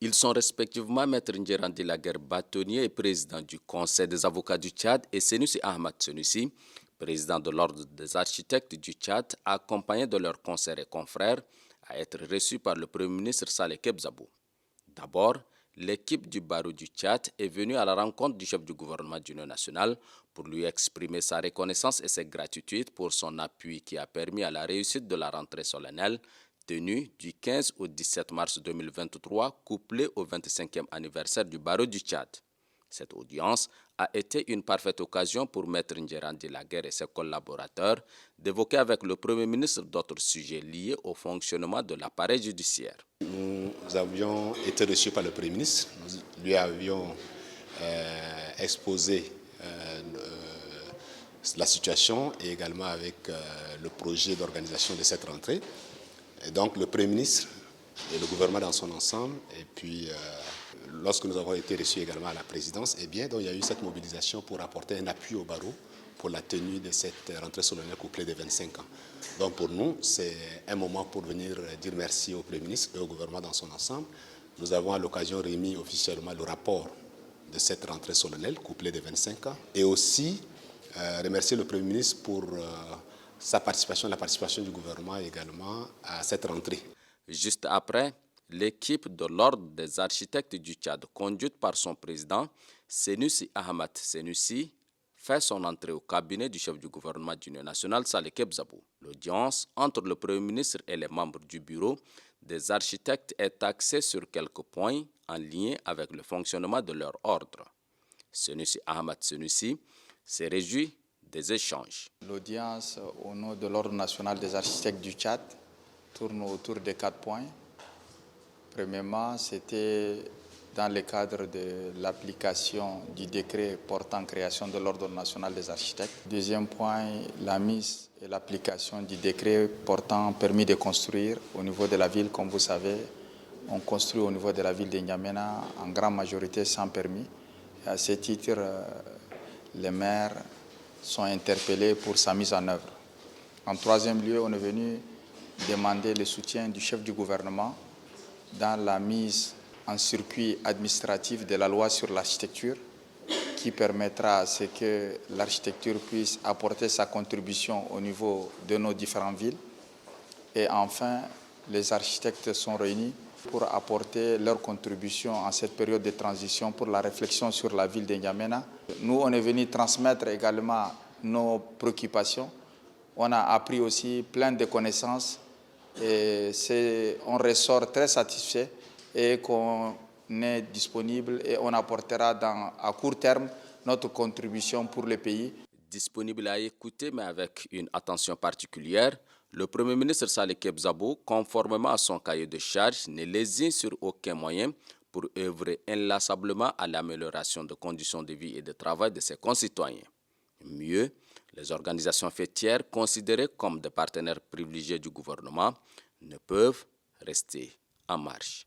Ils sont respectivement Maître Ndjerandi Laguerre, bâtonnier et président du Conseil des avocats du Tchad, et Senussi Ahmad Senussi, président de l'Ordre des architectes du Tchad, accompagnés de leurs consoeurs et confrères, à être reçus par le Premier ministre Saleh Kebzabou. D'abord, l'équipe du barreau du Tchad est venue à la rencontre du chef du gouvernement d'Union nationale pour lui exprimer sa reconnaissance et sa gratitude pour son appui qui a permis à la réussite de la rentrée solennelle tenue du 15 au 17 mars 2023, couplée au 25e anniversaire du barreau du Tchad. Cette audience a été une parfaite occasion pour Maître Ndjerandi Laguerre et ses collaborateurs d'évoquer avec le Premier ministre d'autres sujets liés au fonctionnement de l'appareil judiciaire. Nous avions été reçus par le Premier ministre, nous lui avions exposé la situation et également avec le projet d'organisation de cette rentrée. Et donc le Premier ministre et le gouvernement dans son ensemble, et puis lorsque nous avons été reçus également à la présidence, eh bien, donc, il y a eu cette mobilisation pour apporter un appui au barreau pour la tenue de cette rentrée solennelle couplée de 25 ans. Donc pour nous, c'est un moment pour venir dire merci au Premier ministre et au gouvernement dans son ensemble. Nous avons à l'occasion remis officiellement le rapport de cette rentrée solennelle couplée de 25 ans et aussi remercier le Premier ministre pour sa participation, la participation du gouvernement également à cette rentrée. Juste après, l'équipe de l'Ordre des architectes du Tchad, conduite par son président, Senussi Ahmad Senussi, fait son entrée au cabinet du chef du gouvernement d'Union nationale, Saleh Kebzabou. L'audience entre le Premier ministre et les membres du bureau des architectes est axée sur quelques points en lien avec le fonctionnement de leur ordre. Senussi Ahmad Senussi s'est réjoui des échanges. L'audience au nom de l'Ordre national des architectes du Tchad tourne autour de 4 points. Premièrement, c'était dans le cadre de l'application du décret portant création de l'Ordre national des architectes. Deuxième point, la mise et l'application du décret portant permis de construire au niveau de la ville. Comme vous savez, on construit au niveau de la ville de N'Djamena en grande majorité sans permis. Et à ce titre, les maires sont interpellés pour sa mise en œuvre. En troisième lieu, on est venu demander le soutien du chef du gouvernement dans la mise en circuit administratif de la loi sur l'architecture qui permettra à ce que l'architecture puisse apporter sa contribution au niveau de nos différentes villes. Et enfin, les architectes sont réunis pour apporter leur contribution en cette période de transition pour la réflexion sur la ville de N'Djamena. Nous, on est venu transmettre également nos préoccupations. On a appris aussi plein de connaissances et on ressort très satisfait et qu'on est disponible et on apportera à court terme notre contribution pour le pays. Disponible à écouter, mais avec une attention particulière, le Premier ministre Saleh Kebzabou, conformément à son cahier de charges, ne lésine sur aucun moyen pour œuvrer inlassablement à l'amélioration des conditions de vie et de travail de ses concitoyens. Mieux, les organisations fêtières, considérées comme des partenaires privilégiés du gouvernement, ne peuvent rester en marge.